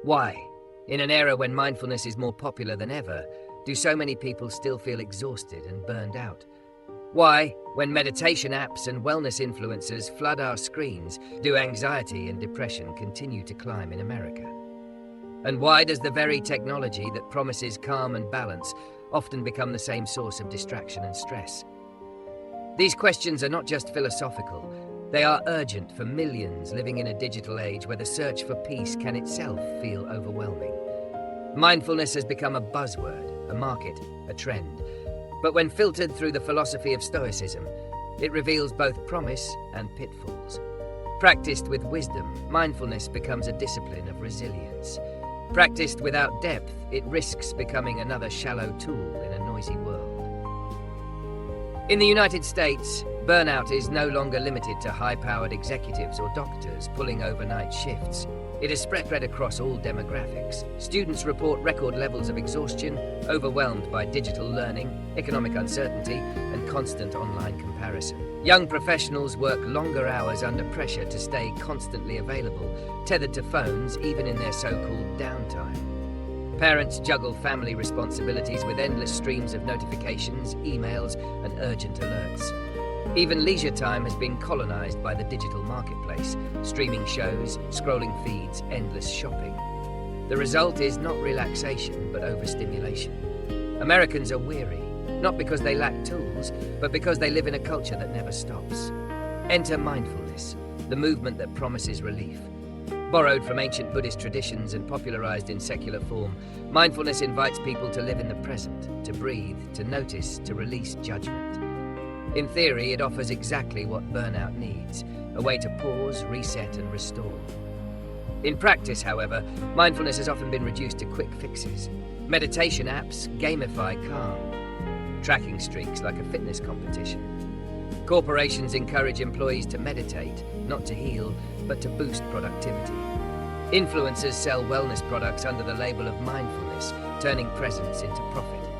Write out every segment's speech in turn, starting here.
Why, in an era when mindfulness is more popular than ever, do so many people still feel exhausted and burned out? Why, when meditation apps and wellness influencers flood our screens, do anxiety and depression continue to climb in America? And why does the very technology that promises calm and balance often become the same source of distraction and stress? These questions are not just philosophical, they are urgent for millions living in a digital age where the search for peace can itself feel overwhelming. Mindfulness has become a buzzword, a market, a trend. But when filtered through the philosophy of Stoicism, it reveals both promise and pitfalls. Practiced with wisdom, mindfulness becomes a discipline of resilience. Practiced without depth, it risks becoming another shallow tool in a noisy world. In the United States, burnout is no longer limited to high-powered executives or doctors pulling overnight shifts. It is spread across all demographics. Students report record levels of exhaustion, overwhelmed by digital learning, economic uncertainty, and constant online comparison. Young professionals work longer hours under pressure to stay constantly available, tethered to phones even in their so-called downtime. Parents juggle family responsibilities with endless streams of notifications, emails, and urgent alerts. Even leisure time has been colonized by the digital marketplace, streaming shows, scrolling feeds, endless shopping. The result is not relaxation, but overstimulation. Americans are weary, not because they lack tools, but because they live in a culture that never stops. Enter mindfulness, the movement that promises relief. Borrowed from ancient Buddhist traditions and popularized in secular form, mindfulness invites people to live in the present, to breathe, to notice, to release judgment. In theory, it offers exactly what burnout needs, a way to pause, reset, and restore. In practice, however, mindfulness has often been reduced to quick fixes. Meditation apps gamify calm, tracking streaks like a fitness competition. Corporations encourage employees to meditate, not to heal, but to boost productivity. Influencers sell wellness products under the label of mindfulness, turning presence into profit.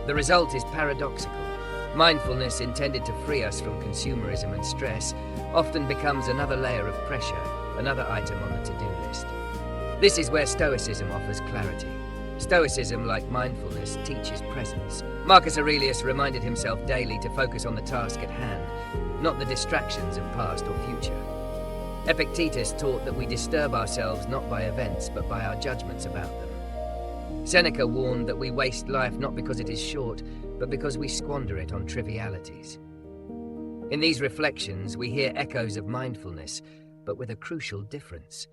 The result is paradoxical. Mindfulness, intended to free us from consumerism and stress, often becomes another layer of pressure, another item on the to-do list. This is where Stoicism offers clarity. Stoicism, like mindfulness, teaches presence. Marcus Aurelius reminded himself daily to focus on the task at hand, not the distractions of past or future. Epictetus taught that we disturb ourselves not by events, but by our judgments about them. Seneca warned that we waste life not because it is short, but because we squander it on trivialities. In these reflections, we hear echoes of mindfulness, but with a crucial difference.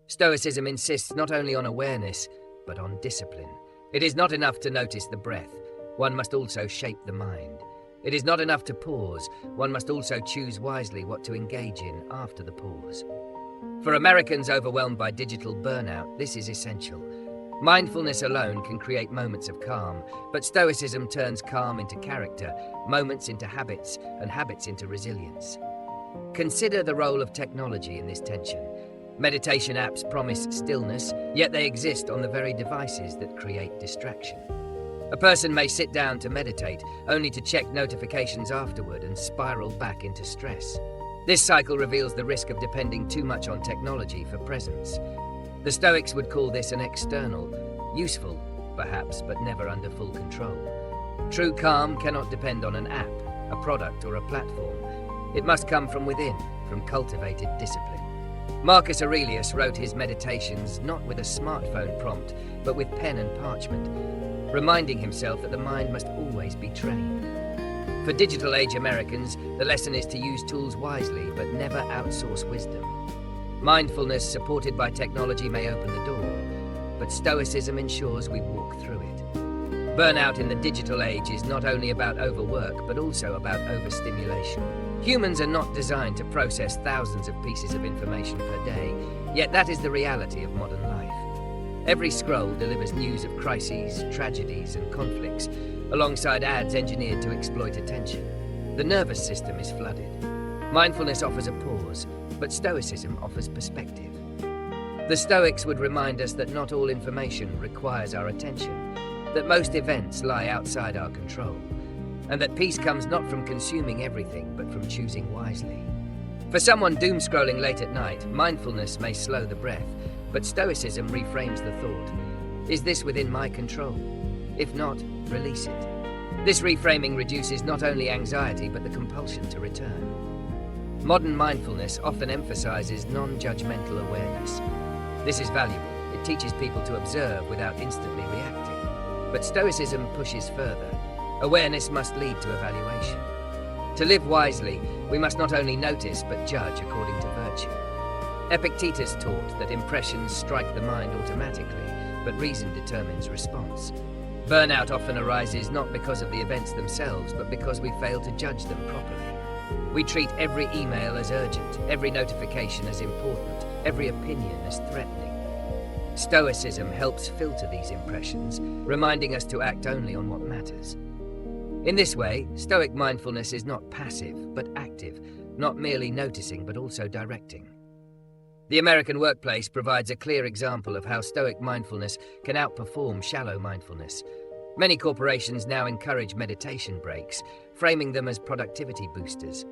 Stoicism insists not only on awareness, but on discipline. It is not enough to notice the breath. One must also shape the mind. It is not enough to pause. One must also choose wisely what to engage in after the pause. For Americans overwhelmed by digital burnout, this is essential. Mindfulness alone can create moments of calm, but Stoicism turns calm into character, moments into habits, and habits into resilience. Consider the role of technology in this tension. Meditation apps promise stillness, yet they exist on the very devices that create distraction. A person may sit down to meditate, only to check notifications afterward and spiral back into stress. This cycle reveals the risk of depending too much on technology for presence. The Stoics would call this an external, useful, perhaps, but never under full control. True calm cannot depend on an app, a product, or a platform. It must come from within, from cultivated discipline. Marcus Aurelius wrote his meditations not with a smartphone prompt, but with pen and parchment, reminding himself that the mind must always be trained. For digital age Americans, the lesson is to use tools wisely, but never outsource wisdom. Mindfulness, supported by technology, may open the door, but Stoicism ensures we walk through it. Burnout in the digital age is not only about overwork, but also about overstimulation. Humans are not designed to process thousands of pieces of information per day, yet that is the reality of modern life. Every scroll delivers news of crises, tragedies, and conflicts, alongside ads engineered to exploit attention. The nervous system is flooded. Mindfulness offers a pause, but Stoicism offers perspective. The Stoics would remind us that not all information requires our attention, that most events lie outside our control, and that peace comes not from consuming everything, but from choosing wisely. For someone doom-scrolling late at night, mindfulness may slow the breath, But Stoicism reframes the thought. Is this within my control? If not, release it. This reframing reduces not only anxiety but the compulsion to return. Modern mindfulness often emphasizes non-judgmental awareness. This is valuable. It teaches people to observe without instantly reacting. But Stoicism pushes further. Awareness must lead to evaluation. To live wisely, we must not only notice but judge according to virtue. Epictetus taught that impressions strike the mind automatically, but reason determines response. Burnout often arises not because of the events themselves, but because we fail to judge them properly. We treat every email as urgent, every notification as important, every opinion as threatening. Stoicism helps filter these impressions, reminding us to act only on what matters. In this way, Stoic mindfulness is not passive, but active, not merely noticing, but also directing. The American workplace provides a clear example of how Stoic mindfulness can outperform shallow mindfulness. Many corporations now encourage meditation breaks, framing them as productivity boosters.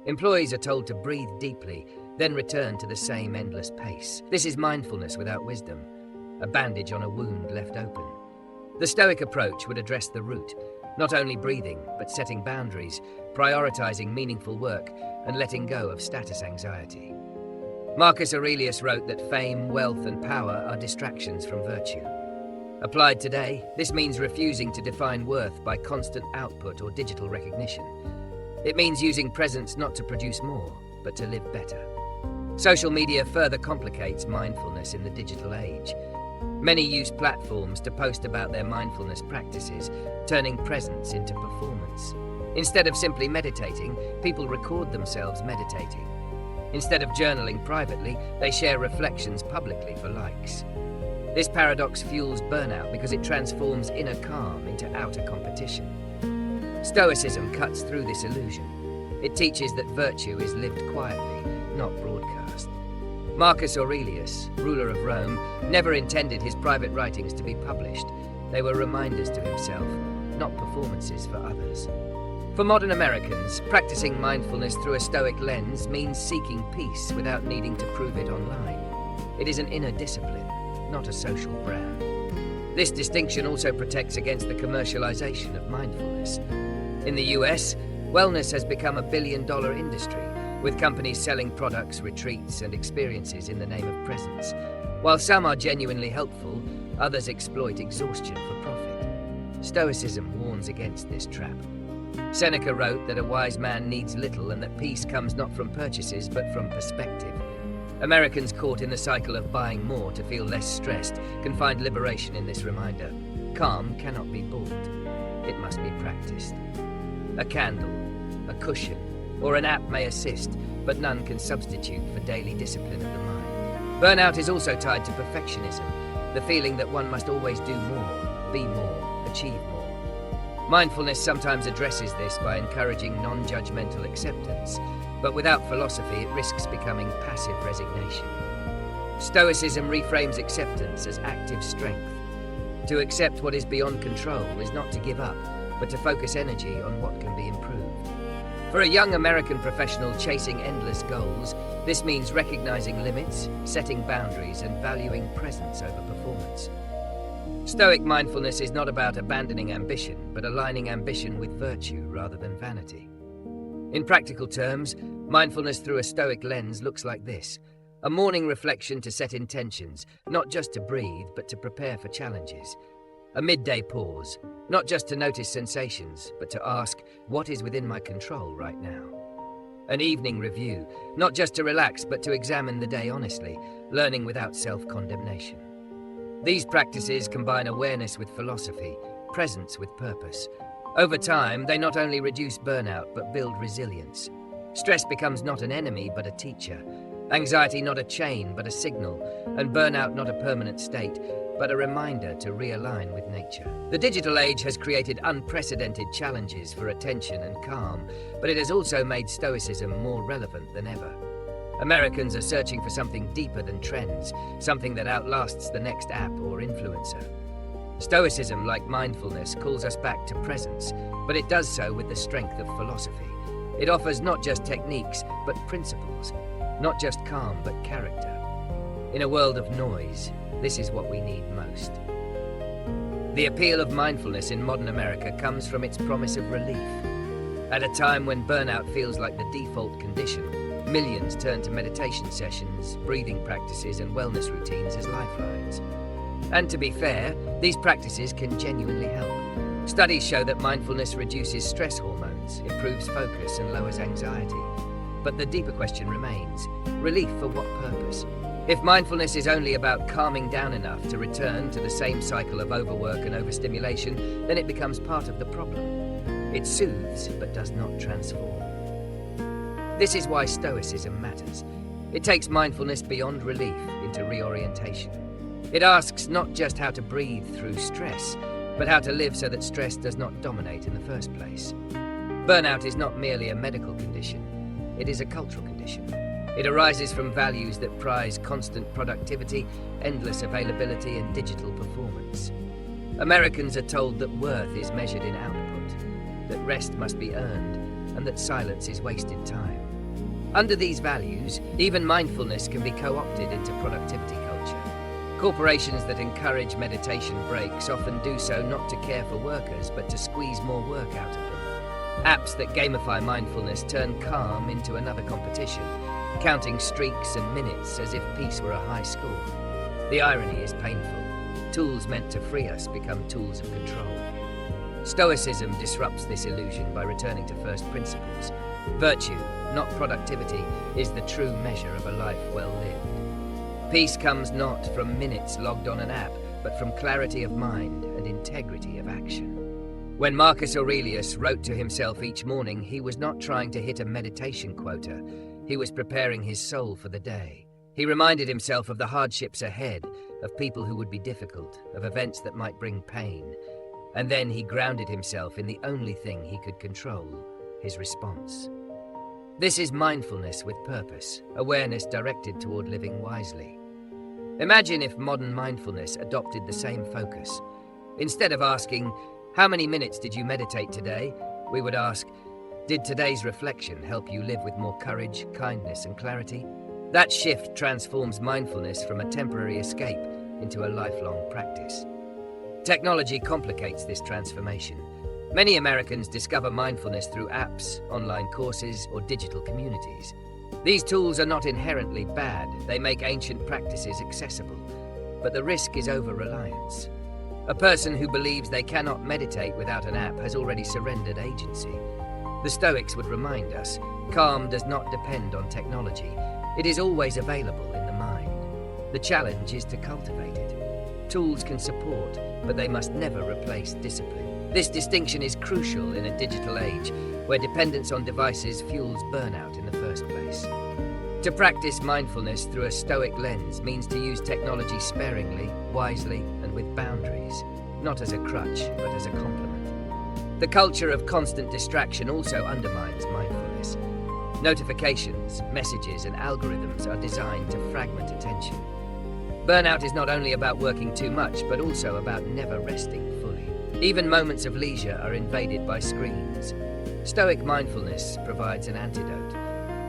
Employees are told to breathe deeply, then return to the same endless pace. This is mindfulness without wisdom, a bandage on a wound left open. The Stoic approach would address the root, not only breathing, but setting boundaries, prioritizing meaningful work, and letting go of status anxiety. Marcus Aurelius wrote that fame, wealth, and power are distractions from virtue. Applied today, this means refusing to define worth by constant output or digital recognition. It means using presence not to produce more, but to live better. Social media further complicates mindfulness in the digital age. Many use platforms to post about their mindfulness practices, turning presence into performance. Instead of simply meditating, people record themselves meditating. Instead of journaling privately, they share reflections publicly for likes. This paradox fuels burnout because it transforms inner calm into outer competition. Stoicism cuts through this illusion. It teaches that virtue is lived quietly, not broadcast. Marcus Aurelius, ruler of Rome, never intended his private writings to be published. They were reminders to himself, not performances for others. For modern Americans, practicing mindfulness through a Stoic lens means seeking peace without needing to prove it online. It is an inner discipline, not a social brand. This distinction also protects against the commercialization of mindfulness. In the US, wellness has become a billion-dollar industry, with companies selling products, retreats, and experiences in the name of presence. While some are genuinely helpful, others exploit exhaustion for profit. Stoicism warns against this trap. Seneca wrote that a wise man needs little and that peace comes not from purchases but from perspective. Americans caught in the cycle of buying more to feel less stressed can find liberation in this reminder. Calm cannot be bought. It must be practiced. A candle, a cushion, or an app may assist, but none can substitute for daily discipline of the mind. Burnout is also tied to perfectionism, the feeling that one must always do more, be more, achieve more. Mindfulness sometimes addresses this by encouraging non-judgmental acceptance, but without philosophy it risks becoming passive resignation. Stoicism reframes acceptance as active strength. To accept what is beyond control is not to give up, but to focus energy on what can be improved. For a young American professional chasing endless goals, this means recognizing limits, setting boundaries, and valuing presence over performance. Stoic mindfulness is not about abandoning ambition, but aligning ambition with virtue rather than vanity. In practical terms, mindfulness through a Stoic lens looks like this: a morning reflection to set intentions, not just to breathe, but to prepare for challenges. A midday pause, not just to notice sensations, but to ask, what is within my control right now? An evening review, not just to relax, but to examine the day honestly, learning without self-condemnation. These practices combine awareness with philosophy, presence with purpose. Over time, they not only reduce burnout, but build resilience. Stress becomes not an enemy, but a teacher. Anxiety not a chain, but a signal. And burnout not a permanent state, but a reminder to realign with nature. The digital age has created unprecedented challenges for attention and calm, but it has also made Stoicism more relevant than ever. Americans are searching for something deeper than trends, something that outlasts the next app or influencer. Stoicism, like mindfulness, calls us back to presence, but it does so with the strength of philosophy. It offers not just techniques, but principles, not just calm, but character. In a world of noise, this is what we need most. The appeal of mindfulness in modern America comes from its promise of relief. At a time when burnout feels like the default condition, millions turn to meditation sessions, breathing practices, and wellness routines as lifelines. And to be fair, these practices can genuinely help. Studies show that mindfulness reduces stress hormones, improves focus, and lowers anxiety. But the deeper question remains: relief for what purpose? If mindfulness is only about calming down enough to return to the same cycle of overwork and overstimulation, then it becomes part of the problem. It soothes, but does not transform. This is why Stoicism matters. It takes mindfulness beyond relief into reorientation. It asks not just how to breathe through stress, but how to live so that stress does not dominate in the first place. Burnout is not merely a medical condition, it is a cultural condition. It arises from values that prize constant productivity, endless availability, and digital performance. Americans are told that worth is measured in output, that rest must be earned, and that silence is wasted time. Under these values, even mindfulness can be co-opted into productivity culture. Corporations that encourage meditation breaks often do so not to care for workers, but to squeeze more work out of them. Apps that gamify mindfulness turn calm into another competition, counting streaks and minutes as if peace were a high score. The irony is painful. Tools meant to free us become tools of control. Stoicism disrupts this illusion by returning to first principles. Virtue, not productivity, is the true measure of a life well lived. Peace comes not from minutes logged on an app, but from clarity of mind and integrity of action. When Marcus Aurelius wrote to himself each morning, he was not trying to hit a meditation quota. He was preparing his soul for the day. He reminded himself of the hardships ahead, of people who would be difficult, of events that might bring pain. And then he grounded himself in the only thing he could control, his response. This is mindfulness with purpose, awareness directed toward living wisely. Imagine if modern mindfulness adopted the same focus. Instead of asking, "How many minutes did you meditate today?" we would ask, "Did today's reflection help you live with more courage, kindness, and clarity?" That shift transforms mindfulness from a temporary escape into a lifelong practice. Technology complicates this transformation. Many Americans discover mindfulness through apps, online courses, or digital communities. These tools are not inherently bad. They make ancient practices accessible. But the risk is over-reliance. A person who believes they cannot meditate without an app has already surrendered agency. The Stoics would remind us, calm does not depend on technology. It is always available in the mind. The challenge is to cultivate it. Tools can support, but they must never replace discipline. This distinction is crucial in a digital age where dependence on devices fuels burnout in the first place. To practice mindfulness through a Stoic lens means to use technology sparingly, wisely, and with boundaries, not as a crutch, but as a complement. The culture of constant distraction also undermines mindfulness. Notifications, messages, and algorithms are designed to fragment attention. Burnout is not only about working too much, but also about never resting fully. Even moments of leisure are invaded by screens. Stoic mindfulness provides an antidote.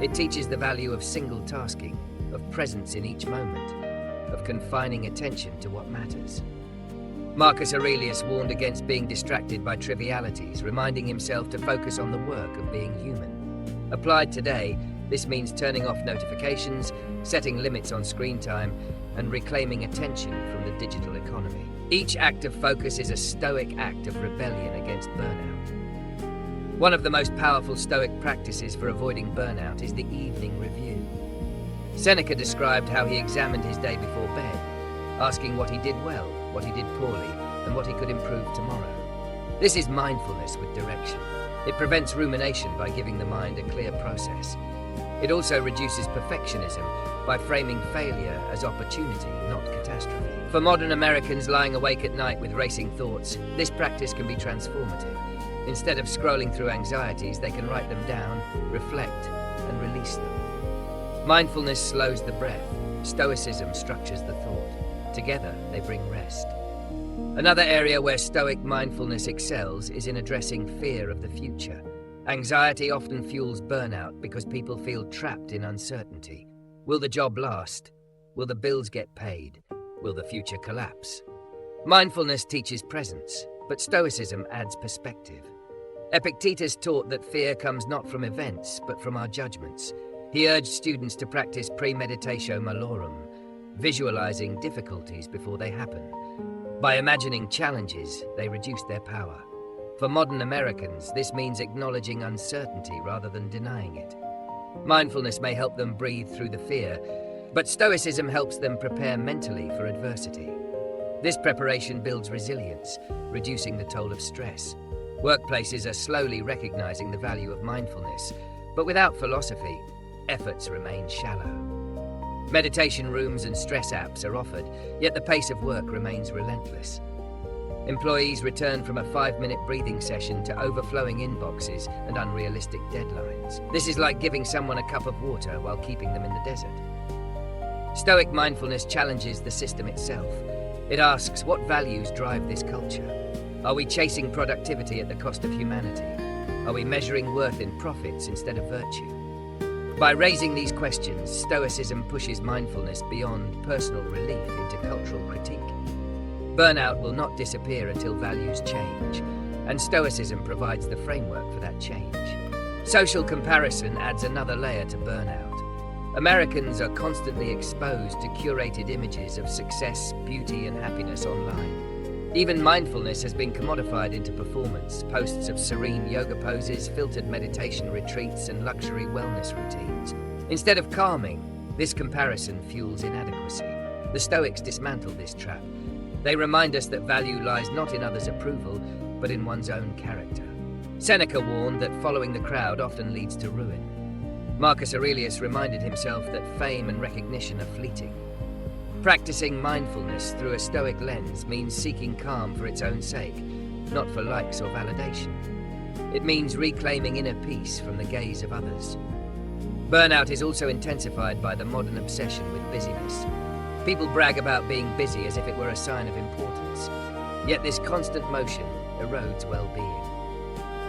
It teaches the value of single tasking, of presence in each moment, of confining attention to what matters. Marcus Aurelius warned against being distracted by trivialities, reminding himself to focus on the work of being human. Applied today, this means turning off notifications, setting limits on screen time, and reclaiming attention from the digital economy. Each act of focus is a Stoic act of rebellion against burnout. One of the most powerful Stoic practices for avoiding burnout is the evening review. Seneca described how he examined his day before bed, asking what he did well, what he did poorly, and what he could improve tomorrow. This is mindfulness with direction. It prevents rumination by giving the mind a clear process. It also reduces perfectionism by framing failure as opportunity, not catastrophe. For modern Americans lying awake at night with racing thoughts, this practice can be transformative. Instead of scrolling through anxieties, they can write them down, reflect, and release them. Mindfulness slows the breath. Stoicism structures the thought. Together, they bring rest. Another area where Stoic mindfulness excels is in addressing fear of the future. Anxiety often fuels burnout because people feel trapped in uncertainty. Will the job last? Will the bills get paid? Will the future collapse? Mindfulness teaches presence, but Stoicism adds perspective. Epictetus taught that fear comes not from events, but from our judgments. He urged students to practice premeditatio malorum, visualizing difficulties before they happen. By imagining challenges, they reduce their power. For modern Americans, this means acknowledging uncertainty rather than denying it. Mindfulness may help them breathe through the fear, but Stoicism helps them prepare mentally for adversity. This preparation builds resilience, reducing the toll of stress. Workplaces are slowly recognizing the value of mindfulness, but without philosophy, efforts remain shallow. Meditation rooms and stress apps are offered, yet the pace of work remains relentless. Employees return from a 5-minute breathing session to overflowing inboxes and unrealistic deadlines. This is like giving someone a cup of water while keeping them in the desert. Stoic mindfulness challenges the system itself. It asks, what values drive this culture? Are we chasing productivity at the cost of humanity? Are we measuring worth in profits instead of virtue? By raising these questions, Stoicism pushes mindfulness beyond personal relief into cultural critique. Burnout will not disappear until values change, and Stoicism provides the framework for that change. Social comparison adds another layer to burnout. Americans are constantly exposed to curated images of success, beauty, and happiness online. Even mindfulness has been commodified into performance, posts of serene yoga poses, filtered meditation retreats, and luxury wellness routines. Instead of calming, this comparison fuels inadequacy. The Stoics dismantle this trap. They remind us that value lies not in others' approval, but in one's own character. Seneca warned that following the crowd often leads to ruin. Marcus Aurelius reminded himself that fame and recognition are fleeting. Practicing mindfulness through a Stoic lens means seeking calm for its own sake, not for likes or validation. It means reclaiming inner peace from the gaze of others. Burnout is also intensified by the modern obsession with busyness. People brag about being busy as if it were a sign of importance. Yet this constant motion erodes well-being.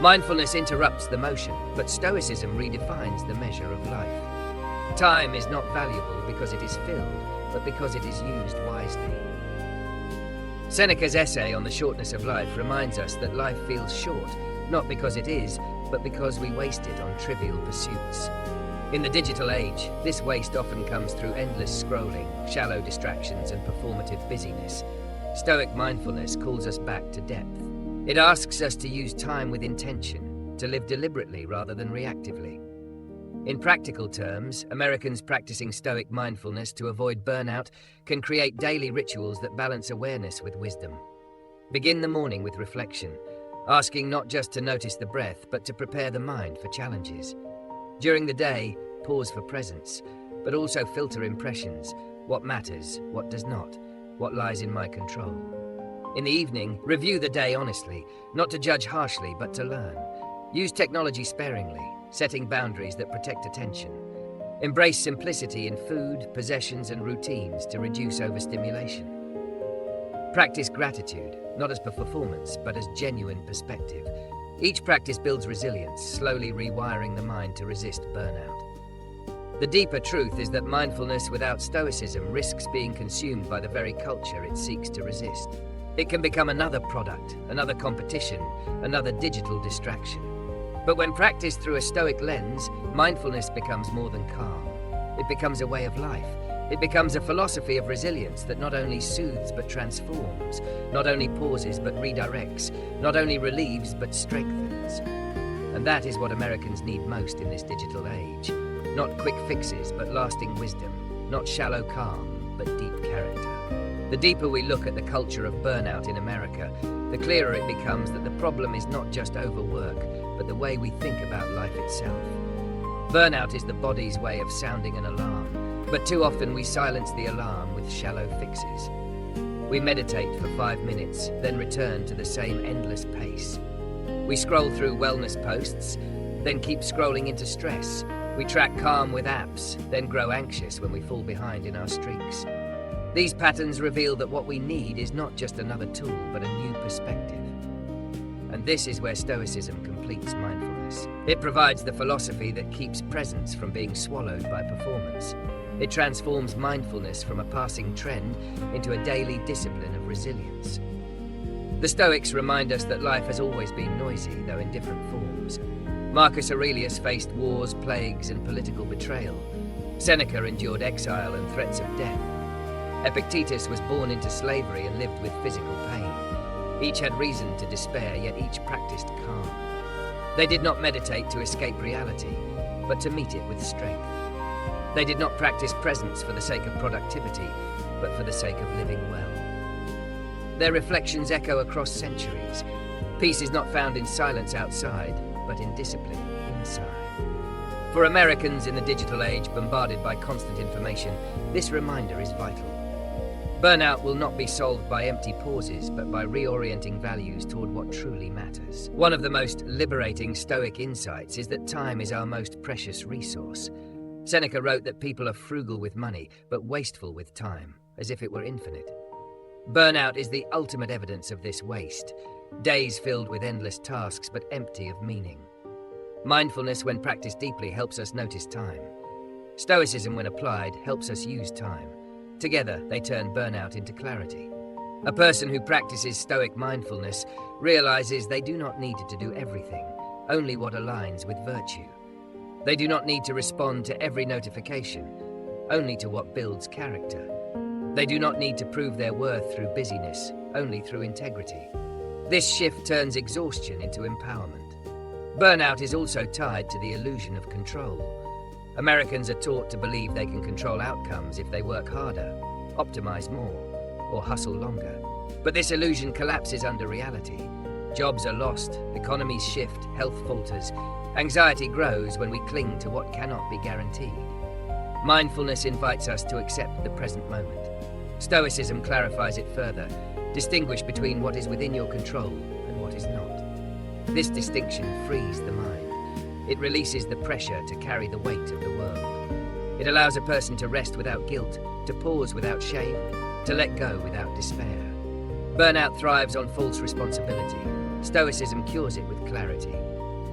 Mindfulness interrupts the motion, but Stoicism redefines the measure of life. Time is not valuable because it is filled, but because it is used wisely. Seneca's essay on the shortness of life reminds us that life feels short, not because it is, but because we waste it on trivial pursuits. In the digital age, this waste often comes through endless scrolling, shallow distractions, and performative busyness. Stoic mindfulness calls us back to depth. It asks us to use time with intention, to live deliberately rather than reactively. In practical terms, Americans practicing Stoic mindfulness to avoid burnout can create daily rituals that balance awareness with wisdom. Begin the morning with reflection, asking not just to notice the breath, but to prepare the mind for challenges. During the day, pause for presence, but also filter impressions. What matters, what does not, what lies in my control. In the evening, review the day honestly, not to judge harshly, but to learn. Use technology sparingly, setting boundaries that protect attention. Embrace simplicity in food, possessions, and routines to reduce overstimulation. Practice gratitude, not as per performance, but as genuine perspective. Each practice builds resilience, slowly rewiring the mind to resist burnout. The deeper truth is that mindfulness without Stoicism risks being consumed by the very culture it seeks to resist. It can become another product, another competition, another digital distraction. But when practiced through a Stoic lens, mindfulness becomes more than calm. It becomes a way of life. It becomes a philosophy of resilience that not only soothes but transforms, not only pauses but redirects, not only relieves but strengthens. And that is what Americans need most in this digital age. Not quick fixes but lasting wisdom, not shallow calm but deep character. The deeper we look at the culture of burnout in America, the clearer it becomes that the problem is not just overwork, but the way we think about life itself. Burnout is the body's way of sounding an alarm, but too often we silence the alarm with shallow fixes. We meditate for 5 minutes, then return to the same endless pace. We scroll through wellness posts, then keep scrolling into stress. We track calm with apps, then grow anxious when we fall behind in our streaks. These patterns reveal that what we need is not just another tool, but a new perspective. And this is where Stoicism completes mindfulness. It provides the philosophy that keeps presence from being swallowed by performance. It transforms mindfulness from a passing trend into a daily discipline of resilience. The Stoics remind us that life has always been noisy, though in different forms. Marcus Aurelius faced wars, plagues, and political betrayal. Seneca endured exile and threats of death. Epictetus was born into slavery and lived with physical pain. Each had reason to despair, yet each practiced calm. They did not meditate to escape reality, but to meet it with strength. They did not practice presence for the sake of productivity, but for the sake of living well. Their reflections echo across centuries. Peace is not found in silence outside, but in discipline inside. For Americans in the digital age, bombarded by constant information, this reminder is vital. Burnout will not be solved by empty pauses, but by reorienting values toward what truly matters. One of the most liberating Stoic insights is that time is our most precious resource. Seneca wrote that people are frugal with money, but wasteful with time, as if it were infinite. Burnout is the ultimate evidence of this waste. Days filled with endless tasks, but empty of meaning. Mindfulness, when practiced deeply, helps us notice time. Stoicism, when applied, helps us use time. Together, they turn burnout into clarity. A person who practices Stoic mindfulness realizes they do not need to do everything, only what aligns with virtue. They do not need to respond to every notification, only to what builds character. They do not need to prove their worth through busyness, only through integrity. This shift turns exhaustion into empowerment. Burnout is also tied to the illusion of control. Americans are taught to believe they can control outcomes if they work harder, optimize more, or hustle longer. But this illusion collapses under reality. Jobs are lost, economies shift, health falters. Anxiety grows when we cling to what cannot be guaranteed. Mindfulness invites us to accept the present moment. Stoicism clarifies it further. Distinguish between what is within your control and what is not. This distinction frees the mind. It releases the pressure to carry the weight of the world. It allows a person to rest without guilt, to pause without shame, to let go without despair. Burnout thrives on false responsibility. Stoicism cures it with clarity.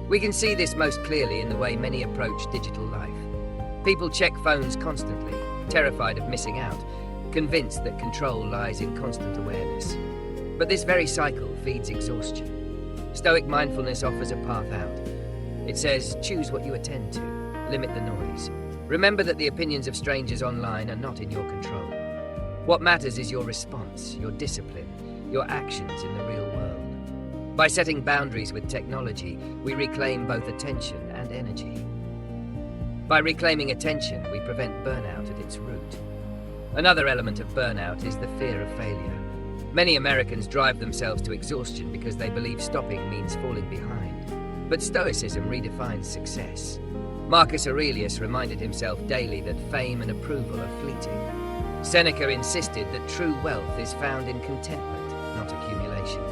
We can see this most clearly in the way many approach digital life. People check phones constantly, terrified of missing out, convinced that control lies in constant awareness. But this very cycle feeds exhaustion. Stoic mindfulness offers a path out. It says, choose what you attend to, limit the noise. Remember that the opinions of strangers online are not in your control. What matters is your response, your discipline, your actions in the real world. By setting boundaries with technology, we reclaim both attention and energy. By reclaiming attention, we prevent burnout at its root. Another element of burnout is the fear of failure. Many Americans drive themselves to exhaustion because they believe stopping means falling behind. But Stoicism redefines success. Marcus Aurelius reminded himself daily that fame and approval are fleeting. Seneca insisted that true wealth is found in contentment, not accumulation.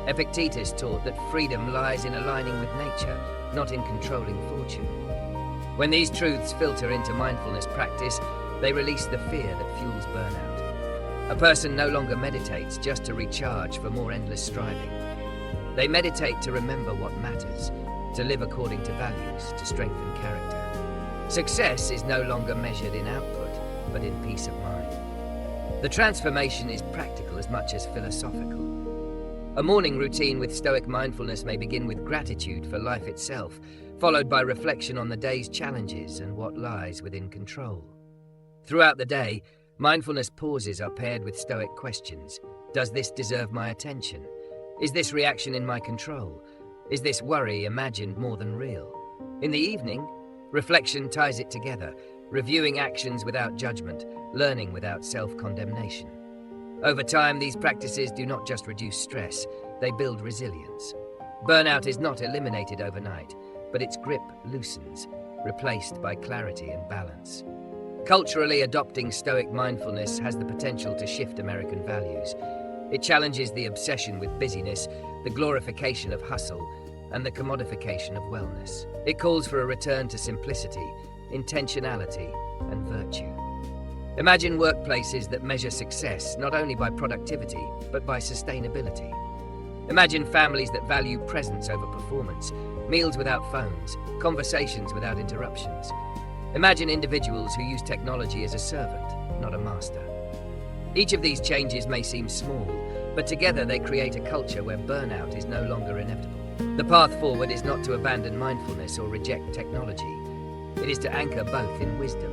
Epictetus taught that freedom lies in aligning with nature, not in controlling fortune. When these truths filter into mindfulness practice, they release the fear that fuels burnout. A person no longer meditates just to recharge for more endless striving. They meditate to remember what matters, to live according to values, to strengthen character. Success is no longer measured in output, but in peace of mind. The transformation is practical as much as philosophical. A morning routine with Stoic mindfulness may begin with gratitude for life itself, followed by reflection on the day's challenges and what lies within control. Throughout the day, mindfulness pauses are paired with Stoic questions. Does this deserve my attention? Is this reaction in my control? Is this worry imagined more than real? In the evening, reflection ties it together, reviewing actions without judgment, learning without self-condemnation. Over time, these practices do not just reduce stress, they build resilience. Burnout is not eliminated overnight, but its grip loosens, replaced by clarity and balance. Culturally, adopting Stoic mindfulness has the potential to shift American values. It challenges the obsession with busyness, the glorification of hustle, and the commodification of wellness. It calls for a return to simplicity, intentionality, and virtue. Imagine workplaces that measure success not only by productivity, but by sustainability. Imagine families that value presence over performance, meals without phones, conversations without interruptions. Imagine individuals who use technology as a servant, not a master. Each of these changes may seem small, but together they create a culture where burnout is no longer inevitable. The path forward is not to abandon mindfulness or reject technology. It is to anchor both in wisdom.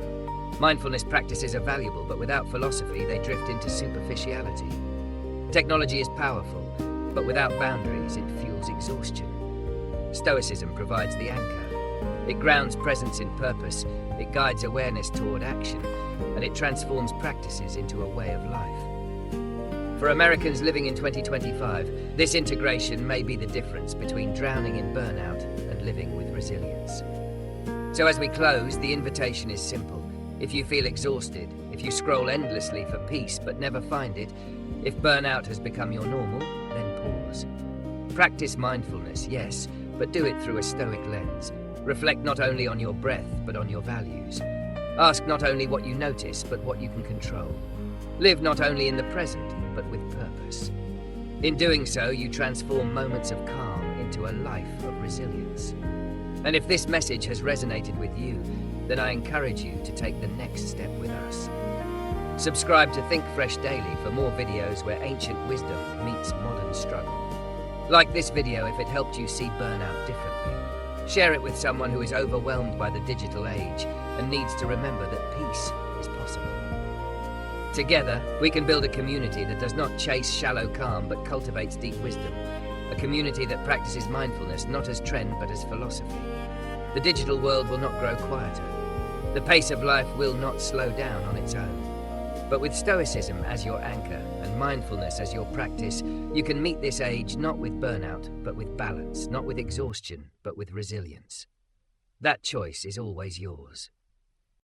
Mindfulness practices are valuable, but without philosophy, they drift into superficiality. Technology is powerful, but without boundaries, it fuels exhaustion. Stoicism provides the anchor. It grounds presence in purpose, it guides awareness toward action, and it transforms practices into a way of life. For Americans living in 2025, this integration may be the difference between drowning in burnout and living with resilience. So as we close, the invitation is simple. If you feel exhausted, if you scroll endlessly for peace but never find it, if burnout has become your normal, then pause. Practice mindfulness, yes, but do it through a Stoic lens. Reflect not only on your breath, but on your values. Ask not only what you notice, but what you can control. Live not only in the present, but with purpose. In doing so, you transform moments of calm into a life of resilience. And if this message has resonated with you, then I encourage you to take the next step with us. Subscribe to Think Fresh Daily for more videos where ancient wisdom meets modern struggle. Like this video if it helped you see burnout differently. Share it with someone who is overwhelmed by the digital age and needs to remember that peace is possible. Together, we can build a community that does not chase shallow calm but cultivates deep wisdom. A community that practices mindfulness not as trend but as philosophy. The digital world will not grow quieter. The pace of life will not slow down on its own. But with Stoicism as your anchor and mindfulness as your practice, you can meet this age not with burnout, but with balance, not with exhaustion, but with resilience. That choice is always yours.